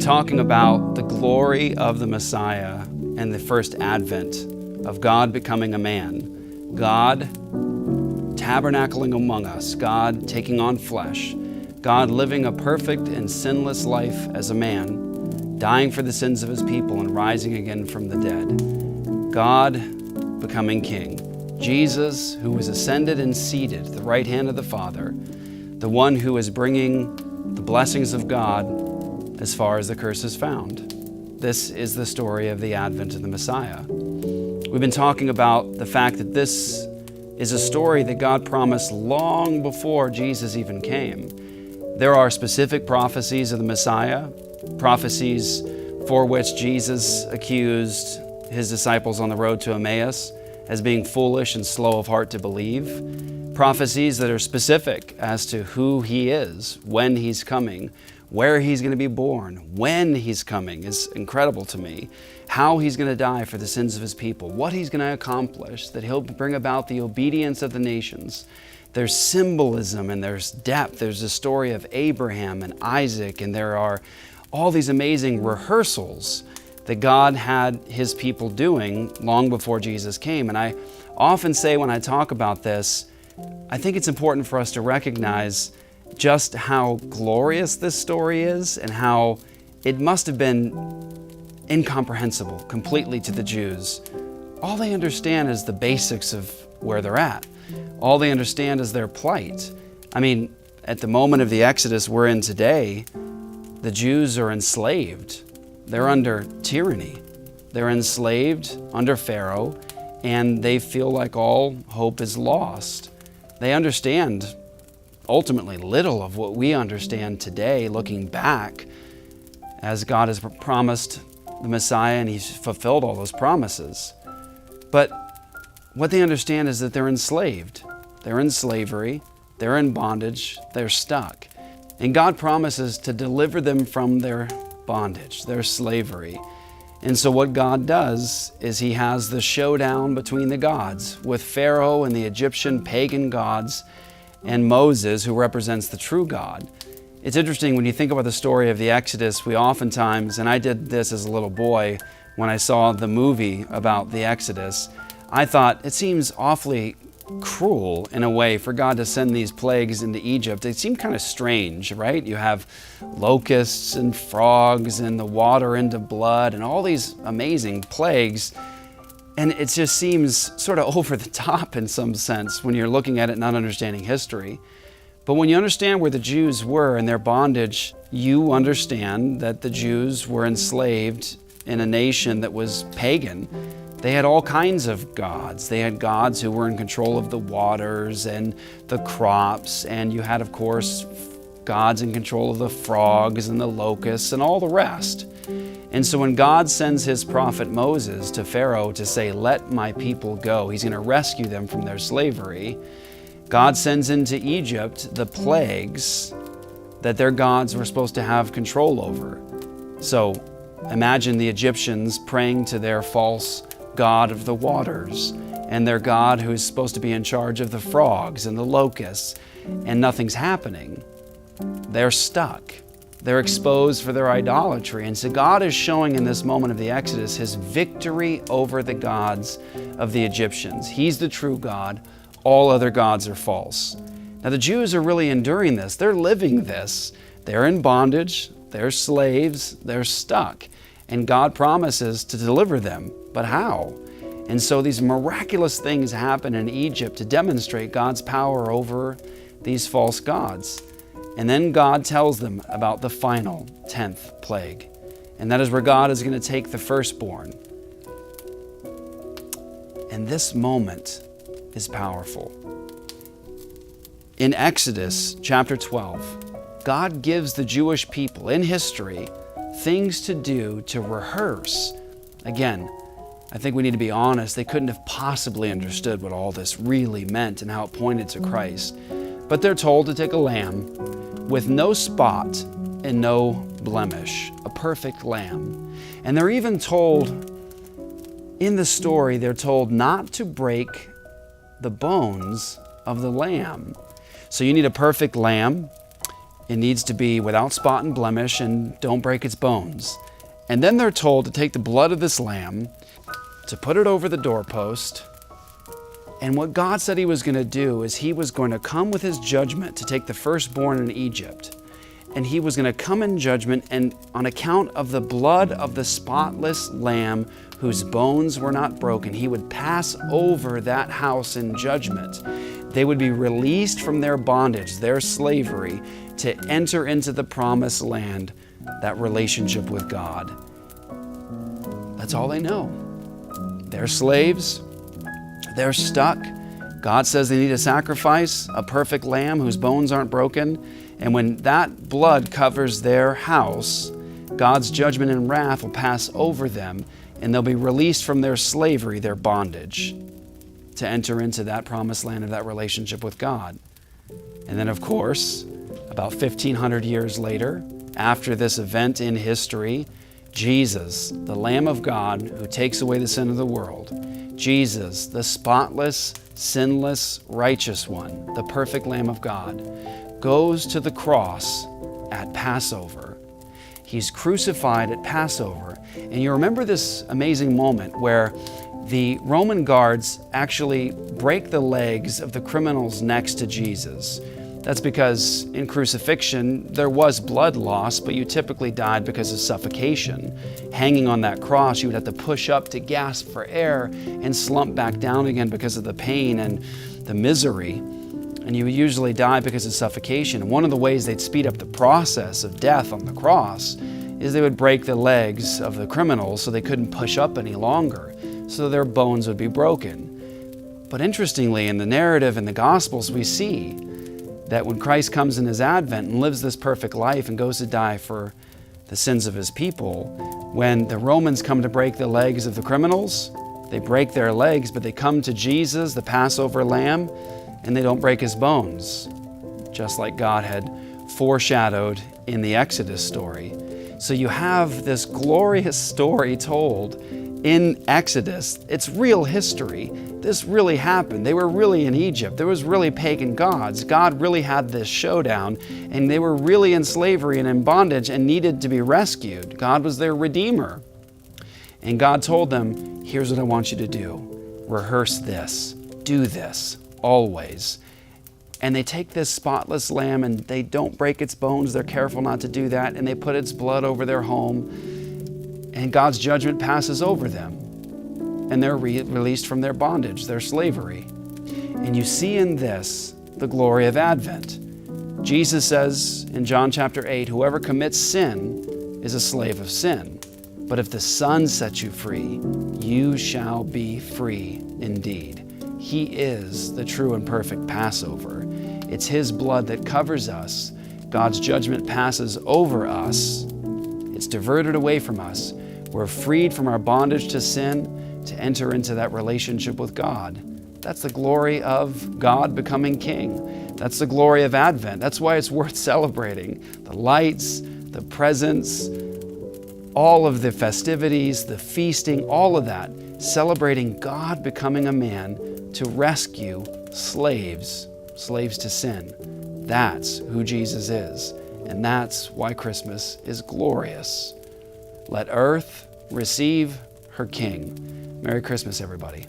talking about the glory of the Messiah and the first advent of God becoming a man, God tabernacling among us, God taking on flesh, God living a perfect and sinless life as a man, dying for the sins of his people and rising again from the dead, God becoming king, Jesus who was ascended and seated at the right hand of the Father, the one who is bringing the blessings of God as far as the curse is found. This is the story of the advent of the Messiah. We've been talking about the fact that this is a story that God promised long before Jesus even came. There are specific prophecies of the Messiah, prophecies for which Jesus accused his disciples on the road to Emmaus as being foolish and slow of heart to believe, prophecies that are specific as to who he is, when he's coming, where he's going to be born, when he's coming is incredible to me, how he's going to die for the sins of his people, what he's going to accomplish, that he'll bring about the obedience of the nations. There's symbolism and there's depth. There's the story of Abraham and Isaac, and there are all these amazing rehearsals that God had his people doing long before Jesus came. And I often say when I talk about this, I think it's important for us to recognize just how glorious this story is and how it must have been incomprehensible completely to the Jews. All they understand is the basics of where they're at. All they understand is their plight. I mean, at the moment of the Exodus we're in today, the Jews are enslaved. They're under tyranny. They're enslaved under Pharaoh, and they feel like all hope is lost. They understand ultimately little of what we understand today, looking back, as God has promised the Messiah and he's fulfilled all those promises. But what they understand is that they're enslaved. They're in slavery, they're in bondage, they're stuck. And God promises to deliver them from their bondage, their slavery. And so what God does is he has the showdown between the gods with Pharaoh and the Egyptian pagan gods and Moses, who represents the true God. It's interesting when you think about the story of the Exodus, we oftentimes, and I did this as a little boy when I saw the movie about the Exodus, I thought it seems awfully cruel in a way for God to send these plagues into Egypt. It seemed kind of strange, right? You have locusts and frogs and the water into blood and all these amazing plagues. And it just seems sort of over the top in some sense when you're looking at it not understanding history. But when you understand where the Jews were in their bondage, you understand that the Jews were enslaved in a nation that was pagan. They had all kinds of gods. They had gods who were in control of the waters and the crops, and you had, of course, gods in control of the frogs and the locusts and all the rest. And so when God sends his prophet Moses to Pharaoh to say, "Let my people go," he's going to rescue them from their slavery. God sends into Egypt the plagues that their gods were supposed to have control over. So imagine the Egyptians praying to their false god of the waters and their god who's supposed to be in charge of the frogs and the locusts, and nothing's happening. They're stuck. They're exposed for their idolatry. And so God is showing in this moment of the Exodus his victory over the gods of the Egyptians. He's the true God. All other gods are false. Now the Jews are really enduring this. They're living this. They're in bondage. They're slaves. They're stuck. And God promises to deliver them. But how? And so these miraculous things happen in Egypt to demonstrate God's power over these false gods. And then God tells them about the final 10th plague. And that is where God is going to take the firstborn. And this moment is powerful. In Exodus chapter 12, God gives the Jewish people in history things to do to rehearse. Again, I think we need to be honest. They couldn't have possibly understood what all this really meant and how it pointed to Christ. But they're told to take a lamb with no spot and no blemish, a perfect lamb. And they're even told, in the story, they're told not to break the bones of the lamb. So you need a perfect lamb. It needs to be without spot and blemish and don't break its bones. And then they're told to take the blood of this lamb, to put it over the doorpost. And what God said he was going to do is he was going to come with his judgment to take the firstborn in Egypt. And he was going to come in judgment, and on account of the blood of the spotless lamb whose bones were not broken, he would pass over that house in judgment. They would be released from their bondage, their slavery, to enter into the promised land, that relationship with God. That's all they know. They're slaves. They're stuck. God says they need a sacrifice, a perfect lamb whose bones aren't broken. And when that blood covers their house, God's judgment and wrath will pass over them, and they'll be released from their slavery, their bondage, to enter into that promised land of that relationship with God. And then, of course, about 1,500 years later, after this event in history, Jesus, the Lamb of God who takes away the sin of the world, Jesus, the spotless, sinless, righteous one, the perfect Lamb of God, goes to the cross at Passover. He's crucified at Passover. And you remember this amazing moment where the Roman guards actually break the legs of the criminals next to Jesus. That's because in crucifixion, there was blood loss, but you typically died because of suffocation. Hanging on that cross, you would have to push up to gasp for air and slump back down again because of the pain and the misery. And you would usually die because of suffocation. And one of the ways they'd speed up the process of death on the cross is they would break the legs of the criminals so they couldn't push up any longer, so their bones would be broken. But interestingly, in the narrative in the Gospels, we see that when Christ comes in his advent and lives this perfect life and goes to die for the sins of his people, when the Romans come to break the legs of the criminals, they break their legs, but they come to Jesus, the Passover lamb, and they don't break his bones, just like God had foreshadowed in the Exodus story. So you have this glorious story told in Exodus. It's real history. This really happened. They were really in Egypt. There was really pagan gods. God really had this showdown, and they were really in slavery and in bondage and needed to be rescued. God was their redeemer. And God told them, here's what I want you to do. Rehearse this. Do this always. And they take this spotless lamb and they don't break its bones. They're careful not to do that. And they put its blood over their home. And God's judgment passes over them. And they're released from their bondage, their slavery. And you see in this the glory of Advent. Jesus says in John chapter 8, whoever commits sin is a slave of sin. But if the Son sets you free, you shall be free indeed. He is the true and perfect Passover. It's his blood that covers us. God's judgment passes over us. It's diverted away from us. We're freed from our bondage to sin to enter into that relationship with God. That's the glory of God becoming King. That's the glory of Advent. That's why it's worth celebrating. The lights, the presents, all of the festivities, the feasting, all of that, celebrating God becoming a man to rescue slaves to sin. That's who Jesus is, and that's why Christmas is glorious. Let earth receive her King. Merry Christmas, everybody.